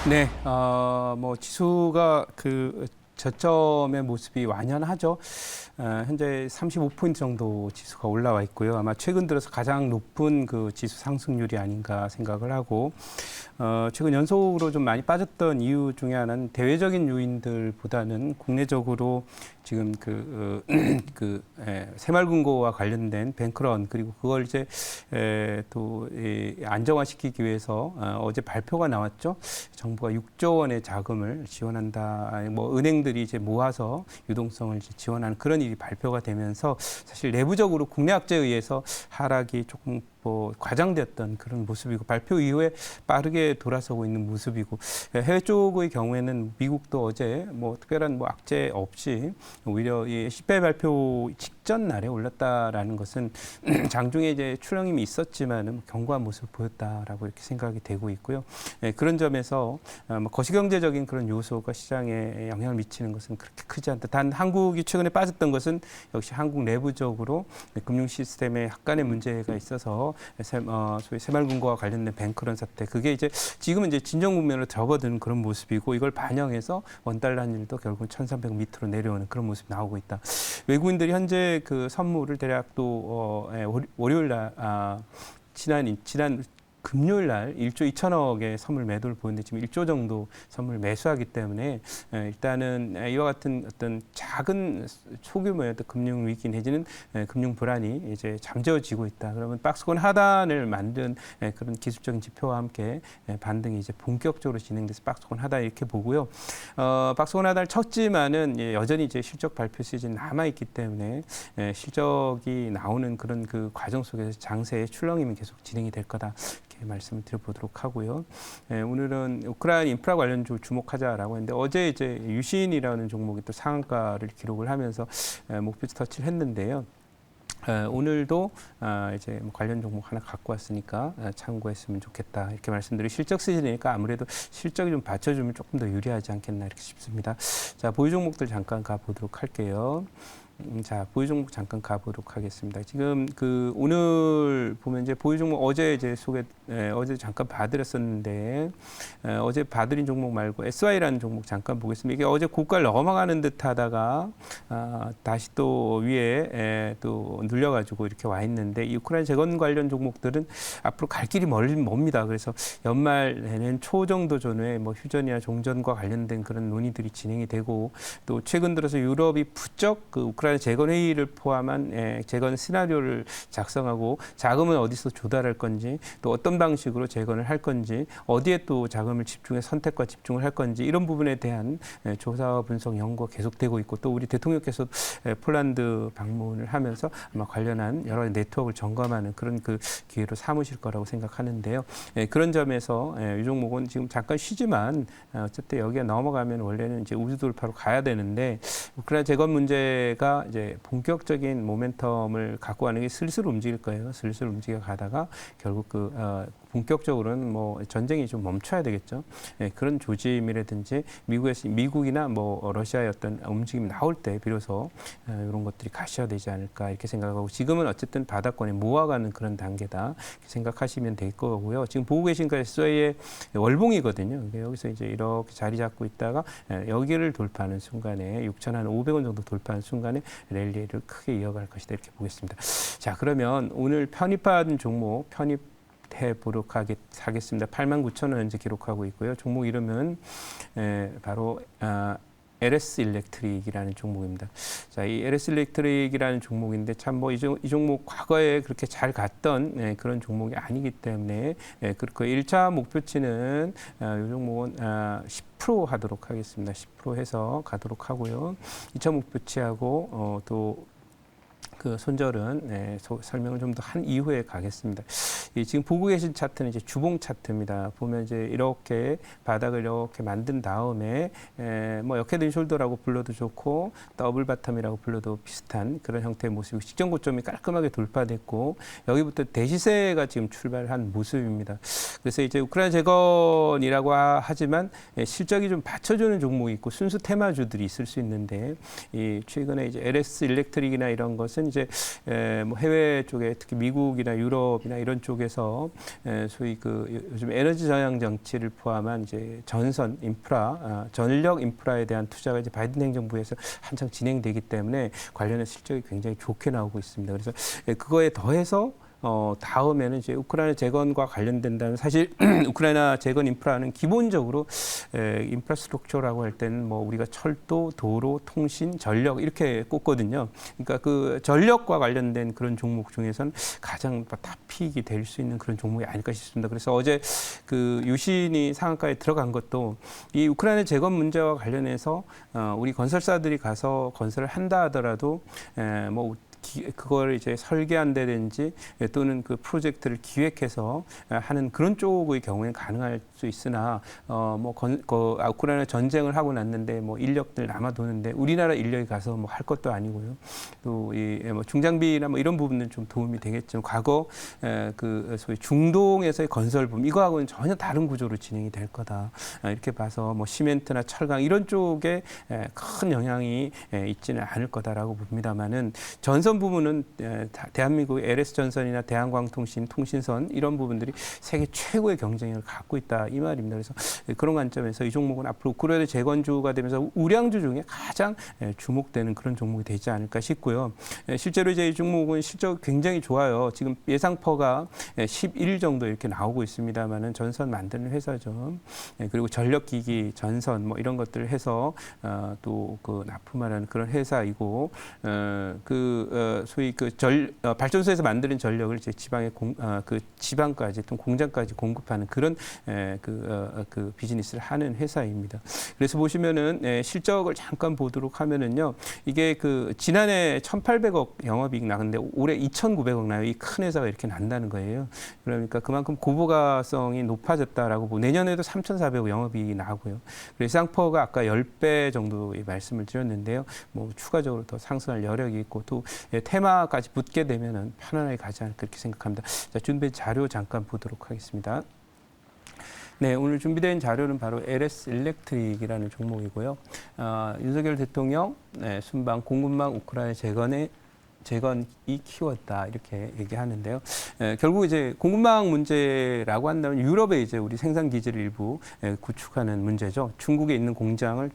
네, 뭐 지수가 저점의 모습이 완연하죠. 현재 35포인트 정도 지수가 올라와 있고요. 아마 최근 들어서 가장 높은 그 지수 상승률이 아닌가 생각을 하고, 최근 연속으로 좀 많이 빠졌던 이유 중에 하나는 대외적인 요인들보다는 국내적으로 지금 새마을금고와 관련된 뱅크런 그리고 그걸 이제 또 안정화시키기 위해서 어제 발표가 나왔죠. 정부가 6조 원의 자금을 지원한다. 뭐 은행들이 이제 모아서 유동성을 이제 지원하는 그런 일이 발표가 되면서 사실 내부적으로 국내 악재에 의해서 하락이 조금 과장되었던 그런 모습이고 발표 이후에 빠르게 돌아서고 있는 모습이고 해외 쪽의 경우에는 미국도 어제 뭐 특별한 뭐 악재 없이 오히려 이 CPI 발표 직전 날에 올랐다라는 것은 장중에 이제 출렁임이 있었지만은 견고한 모습을 보였다라고 이렇게 생각이 되고 있고요. 그런 점에서 거시경제적인 그런 요소가 시장에 영향을 미치는 것은 그렇게 크지 않다. 단 한국이 최근에 빠졌던 것은 역시 한국 내부적으로 금융 시스템에 약간의 문제가 있어서 소위 새마을금고와 관련된 뱅크런 사태 그게 이제 지금은 이제 진정 국면으로 접어드는 그런 모습이고 이걸 반영해서 원달러 환율도 결국은 1,300 밑으로 내려오는 그런 모습이 나오고 있다. 외국인들이 현재 그 선물을 대략 또 월요일 날 지난 금요일 날 1조 2천억의 선물 매도를 보였는데 지금 1조 정도 선물 매수하기 때문에 일단은 이와 같은 어떤 작은 소규모의 어떤 금융 위기 내지는 금융 불안이 이제 잠재워지고 있다. 그러면 박스권 하단을 만든 그런 기술적인 지표와 함께 반등이 이제 본격적으로 진행돼서 박스권 하단 이렇게 보고요. 박스권 하단을 쳤지만은 여전히 이제 실적 발표 시즌 남아 있기 때문에 실적이 나오는 그런 그 과정 속에서 장세의 출렁임이 계속 진행이 될 거다. 말씀을 드려보도록 하고요. 오늘은 우크라이나 인프라 관련 좀 주목하자라고 했는데 어제 이제 유신이라는 종목이 또 상한가를 기록을 하면서 목표 터치를 했는데요. 오늘도 이제 관련 종목 하나 갖고 왔으니까 참고했으면 좋겠다 이렇게 말씀드리고 실적 시즌이니까 아무래도 실적이 좀 받쳐주면 조금 더 유리하지 않겠나 이렇게 싶습니다. 자, 보유 종목들 잠깐 가보도록 할게요. 자, 보유 종목 잠깐 가보도록 하겠습니다. 지금 오늘 보면 이제 보유 종목 어제 이제 어제 잠깐 봐드렸었는데 어제 봐드린 종목 말고 SY라는 종목 잠깐 보겠습니다. 이게 어제 고가를 넘어가는 듯하다가 다시 또 위에 또 눌려가지고 이렇게 와 있는데 이 우크라이나 재건 관련 종목들은 앞으로 갈 길이 멉니다. 그래서 연말 내년 초 정도 전후에 뭐 휴전이나 종전과 관련된 그런 논의들이 진행이 되고 또 최근 들어서 유럽이 부쩍 그 우크라이나 재건 회의를 포함한 재건 시나리오를 작성하고 자금은 어디서 조달할 건지 또 어떤 방식으로 재건을 할 건지 어디에 또 자금을 선택과 집중을 할 건지 이런 부분에 대한 조사와 분석 연구가 계속되고 있고 또 우리 대통령께서 폴란드 방문을 하면서 아마 관련한 여러 네트워크를 점검하는 그런 그 기회로 삼으실 거라고 생각하는데요. 그런 점에서 이 종목은 지금 잠깐 쉬지만 어쨌든 여기에 넘어가면 원래는 이제 우주 돌파로 가야 되는데 우크라이나 재건 문제가 이제 본격적인 모멘텀을 갖고 가는 게 슬슬 움직일 거예요. 슬슬 움직여 가다가 결국 본격적으로는 뭐 전쟁이 좀 멈춰야 되겠죠. 그런 조짐이라든지 미국이나 뭐 러시아의 어떤 움직임이 나올 때 비로소 이런 것들이 가시화되지 않을까 이렇게 생각하고 지금은 어쨌든 바닥권에 모아가는 그런 단계다 이렇게 생각하시면 될 거고요. 지금 보고 계신 거 SOA의 월봉이거든요. 그러니까 여기서 이제 이렇게 자리 잡고 있다가 여기를 돌파하는 순간에 6,500원 정도 돌파하는 순간에 랠리를 크게 이어갈 것이다 이렇게 보겠습니다. 자, 그러면 오늘 편입받은 종목 해보도록 하겠습니다. 89,000원 현재 기록하고 있고요. 종목 이름은 바로 LS 일렉트릭이라는 종목입니다. 자, 이 LS 일렉트릭이라는 종목인데 참 뭐 이 종목 과거에 그렇게 잘 갔던 그런 종목이 아니기 때문에 그렇고 1차 목표치는 이 종목은 10% 하도록 하겠습니다. 10% 해서 가도록 하고요. 2차 목표치하고 또 그 손절은 설명을 좀 더 한 이후에 가겠습니다. 지금 보고 계신 차트는 이제 주봉 차트입니다. 보면 이제 이렇게 바닥을 이렇게 만든 다음에 뭐 역헤드 숄더라고 불러도 좋고 더블 바텀이라고 불러도 비슷한 그런 형태의 모습이고 직전 고점이 깔끔하게 돌파됐고 여기부터 대시세가 지금 출발한 모습입니다. 그래서 이제 우크라이나 재건이라고 하지만 실적이 좀 받쳐주는 종목이 있고 순수 테마주들이 있을 수 있는데 이 최근에 이제 LS 일렉트릭이나 이런 것은 이제 이제 뭐 해외 쪽에 특히 미국이나 유럽이나 이런 쪽에서 소위 그 요즘 에너지 전향 정치를 포함한 이제 전선 인프라, 전력 인프라에 대한 투자가 이제 바이든 행정부에서 한창 진행되기 때문에 관련해서 실적이 굉장히 좋게 나오고 있습니다. 그래서 그거에 더해서 다음에는 이제 우크라이나 재건과 관련된다면 사실 우크라이나 재건 인프라는 기본적으로 인프라스트럭처라고 할 때는 뭐 우리가 철도, 도로, 통신, 전력 이렇게 꼽거든요. 그러니까 그 전력과 관련된 그런 종목 중에서는 가장 탑픽이 될 수 있는 그런 종목이 아닐까 싶습니다. 그래서 어제 그 유신이 상한가에 들어간 것도 이 우크라이나 재건 문제와 관련해서 우리 건설사들이 가서 건설을 한다 하더라도 뭐 그걸 이제 설계한다든지 또는 그 프로젝트를 기획해서 하는 그런 쪽의 경우에는 가능할 수 있으나 우크라이나 전쟁을 하고 났는데 뭐 인력들 남아도는데 우리나라 인력이 가서 뭐 할 것도 아니고요. 또 이 뭐 중장비나 뭐 이런 부분은 좀 도움이 되겠지만 과거 그 소위 중동에서의 건설 부분 이거하고는 전혀 다른 구조로 진행이 될 거다. 이렇게 봐서 뭐 시멘트나 철강 이런 쪽에 큰 영향이 있지는 않을 거다라고 봅니다만은 전선 부분은 대한민국 LS 전선이나 대한광통신, 통신선 이런 부분들이 세계 최고의 경쟁력을 갖고 있다 이 말입니다. 그래서 그런 관점에서 이 종목은 앞으로 우크라이나 재건주가 되면서 우량주 중에 가장 주목되는 그런 종목이 되지 않을까 싶고요. 실제로 이제 이 종목은 실적 굉장히 좋아요. 지금 예상퍼가 11 정도 이렇게 나오고 있습니다만은 전선 만드는 회사죠. 그리고 전력기기, 전선 뭐 이런 것들을 해서 또 그 납품하는 그런 회사이고 소위 그 발전소에서 만드는 전력을 이제 그 지방까지 또 공장까지 공급하는 그런 그 비즈니스를 하는 회사입니다. 그래서 보시면은 실적을 잠깐 보도록 하면은요, 이게 그 지난해 1,800억 영업이익 나는데 올해 2,900억 나요. 이 큰 회사가 이렇게 난다는 거예요. 그러니까 그만큼 고부가성이 높아졌다라고 보고 내년에도 3,400억 영업이익이 나고요. 그래서 상퍼가 아까 10배 정도 말씀을 드렸는데요. 뭐 추가적으로 더 상승할 여력이 있고 또 테마까지 붙게 되면은 편안하게 가지 않을까 그렇게 생각합니다. 자, 준비된 자료 잠깐 보도록 하겠습니다. 네, 오늘 준비된 자료는 바로 LS 일렉트릭이라는 종목이고요. 윤석열 대통령 순방 공급망 우크라이나 재건이 키웠다 이렇게 얘기하는데요. 결국 이제 공급망 문제라고 한다면 유럽에 이제 우리 생산 기지를 일부 구축하는 문제죠. 중국에 있는 공장을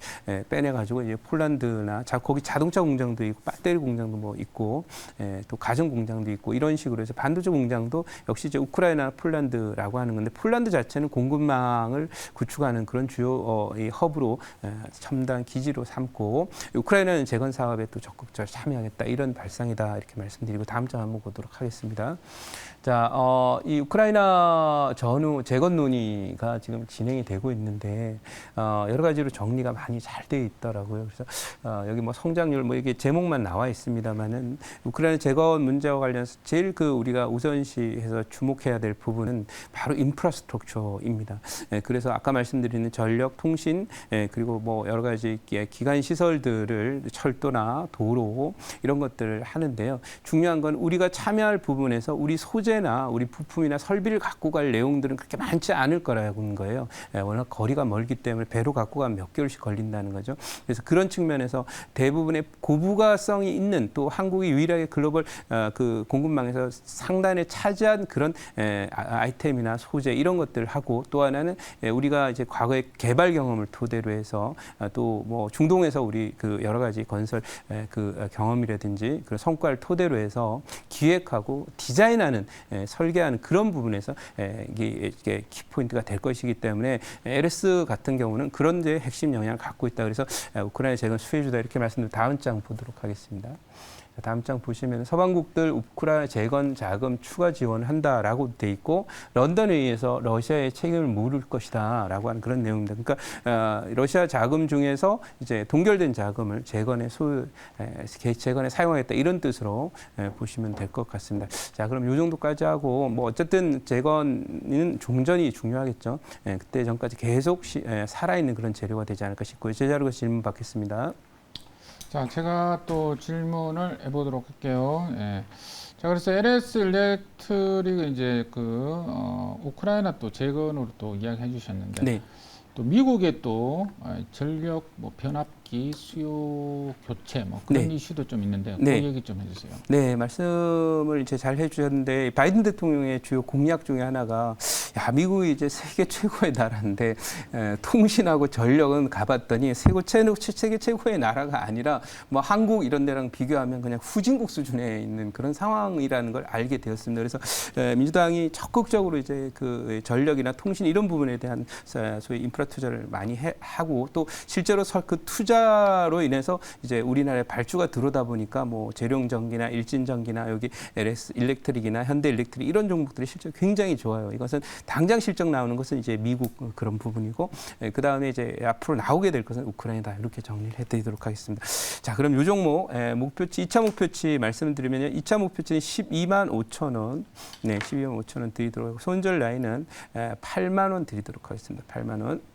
빼내 가지고 이제 폴란드나 거기 자동차 공장도 있고 배터리 공장도 뭐 있고 또 가전 공장도 있고 이런 식으로 해서 반도체 공장도 역시 이제 우크라이나 폴란드라고 하는 건데 폴란드 자체는 공급망을 구축하는 그런 주요 이 허브로 첨단 기지로 삼고 우크라이나는 재건 사업에 또 적극적으로 참여하겠다 이런 발상이다. 이렇게 말씀드리고 다음 장 한번 보도록 하겠습니다. 자, 이 우크라이나 전후 재건 논의가 지금 진행이 되고 있는데 여러 가지로 정리가 많이 잘 돼 있더라고요. 그래서 여기 뭐 성장률 뭐 이게 제목만 나와 있습니다만은 우크라이나 재건 문제와 관련해서 제일 그 우리가 우선시해서 주목해야 될 부분은 바로 인프라스트럭처입니다. 그래서 아까 말씀드리는 전력, 통신 그리고 뭐 여러 가지 기간 시설들을 철도나 도로 이런 것들을 하는데요. 중요한 건 우리가 참여할 부분에서 우리 소재나 우리 부품이나 설비를 갖고 갈 내용들은 그렇게 많지 않을 거라는 거예요. 워낙 거리가 멀기 때문에 배로 갖고 가면 몇 개월씩 걸린다는 거죠. 그래서 그런 측면에서 대부분의 고부가성이 있는 또 한국이 유일하게 글로벌 그 공급망에서 상단에 차지한 그런 아이템이나 소재 이런 것들을 하고 또 하나는 우리가 이제 과거의 개발 경험을 토대로 해서 또 뭐 중동에서 우리 그 여러 가지 건설 그 경험이라든지 그런 성과를 토대로 해서 기획하고 디자인하는 설계하는 그런 부분에서 이게 키포인트가 될 것이기 때문에 LS 같은 경우는 그런 데 핵심 영향을 갖고 있다. 그래서 우크라이나 재건 수혜주다 이렇게 말씀드리고 다음 장 보도록 하겠습니다. 다음 장 보시면 서방국들 우크라이나 재건 자금 추가 지원한다라고 돼 있고 런던 회의에서 러시아의 책임을 물을 것이다라고 하는 그런 내용입니다. 그러니까 러시아 자금 중에서 이제 동결된 자금을 재건에 사용하겠다 이런 뜻으로 보시면 될 것 같습니다. 자, 그럼 이 정도까지 하고 뭐 어쨌든 재건은 종전이 중요하겠죠. 그때 전까지 계속 살아있는 그런 재료가 되지 않을까 싶고요. 제 자료가 질문 받겠습니다. 자, 제가 또 질문을 해보도록 할게요. 예. 자, 그래서 LS 일렉트릭은 이제 우크라이나 또 재건으로 또 이야기해 주셨는데, 네. 또 미국의 또 전력 뭐 변압기 수요 교체 뭐 그런 네. 이슈도 좀 있는데 그 네. 얘기 좀 해주세요. 네, 말씀을 이제 잘 해주셨는데 바이든 대통령의 주요 공약 중에 하나가 야 미국이 이제 세계 최고의 나라인데 통신하고 전력은 가봤더니 세계 최고의 나라가 아니라 뭐 한국 이런 데랑 비교하면 그냥 후진국 수준에 있는 그런 상황이라는 걸 알게 되었습니다. 그래서 민주당이 적극적으로 이제 그 전력이나 통신 이런 부분에 대한 소위 인프라 투자를 많이 하고 또 실제로 그 투자로 인해서 이제 우리나라에 발주가 들어오다 보니까 뭐 재룡전기나 일진전기나 여기 LS 일렉트릭이나 현대 일렉트릭 이런 종목들이 실적 굉장히 좋아요. 이것은 당장 실적 나오는 것은 이제 미국 그런 부분이고 그 다음에 이제 앞으로 나오게 될 것은 우크라이나다 이렇게 정리를 해드리도록 하겠습니다. 자, 그럼 요 종목 목표치 2차 목표치 말씀드리면요, 2차 목표치는 12만 5천 원, 네, 12만 5천 원 드리도록 하고 손절 라인은 8만 원 드리도록 하겠습니다. 8만 원.